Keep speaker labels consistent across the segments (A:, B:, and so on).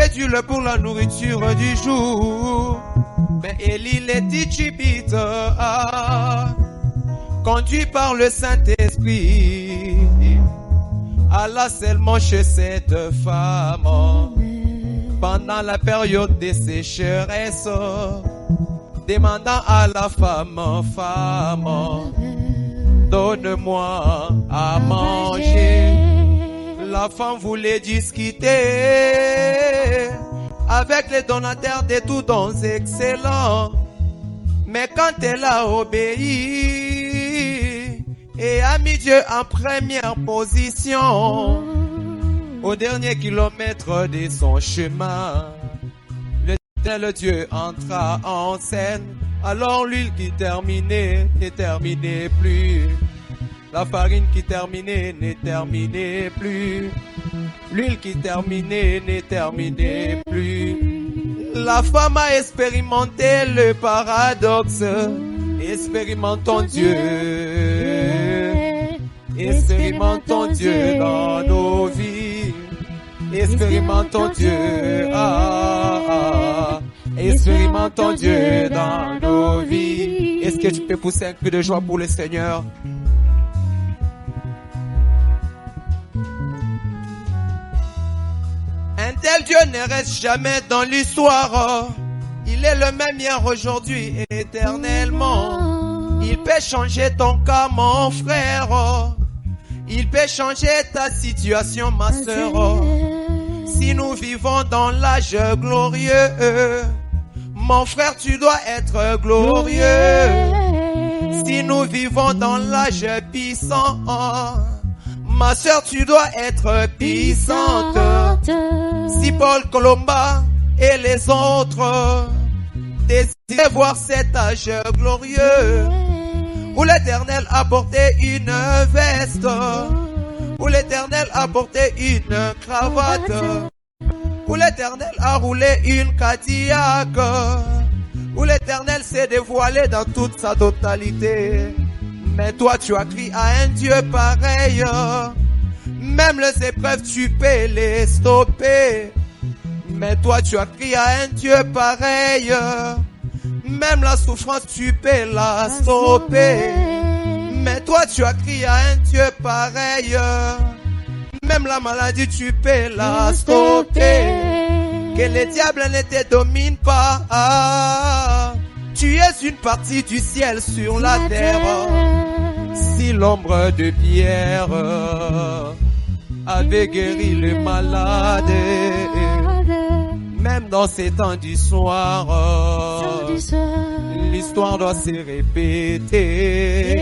A: réduis-le pour la nourriture du jour. Mais Élie les Tishbites, conduit par le Saint-Esprit, alla seulement chez cette femme pendant la période des sécheresses, demandant à la femme, donne-moi à manger. La femme voulait discuter avec les donateurs de tous dons excellents. Mais quand elle a obéi et a mis Dieu en première position, au dernier kilomètre de son chemin, le Dieu entra en scène. Alors l'huile qui terminait ne terminait plus. La farine qui terminait ne terminait plus. L'huile qui terminait ne terminait plus. La femme a expérimenté le paradoxe. Expérimentons Dieu. Expérimentons Dieu dans nos vies. Expérimentons Dieu. Expérimentons Dieu dans nos vies. Est-ce que tu peux pousser un cri de joie pour le Seigneur? Un tel Dieu ne reste jamais dans l'histoire. Il est le même hier, aujourd'hui et éternellement. Il peut changer ton cas, mon frère. Il peut changer ta situation, ma sœur. Si nous vivons dans l'âge glorieux, mon frère, tu dois être glorieux. Si nous vivons dans l'âge puissant, ma sœur, tu dois être puissante. Si Paul Colomba et les autres désiraient voir cet âge glorieux, où l'Éternel a porté une veste, où l'Éternel a porté une cravate, où l'Éternel a roulé une Cadillac, où l'Éternel s'est dévoilé dans toute sa totalité. Mais toi tu as crié à un Dieu pareil. Même les épreuves tu peux les stopper. Mais toi tu as crié à un Dieu pareil. Même la souffrance tu peux la stopper. Mais toi tu as crié à un Dieu pareil. Même la maladie tu peux la stopper. Que le diable ne te domine pas. Tu es une partie du ciel sur la terre. Si l'ombre de Pierre avait guéri le malade, même dans ces temps du soir, l'histoire doit se répéter.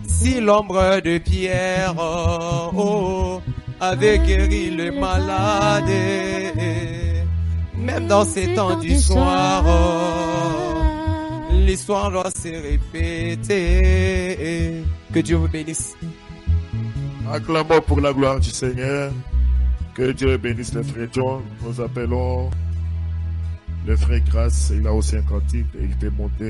A: Si l'ombre de Pierre avait guéri le malade, même dans ces temps du soir, l'histoire doit se répéter. Que Dieu vous bénisse.
B: Acclamons pour la gloire du Seigneur. Que Dieu bénisse le frère John. Nous appelons le frère Grâce. Il a aussi un cantique et il peut monter.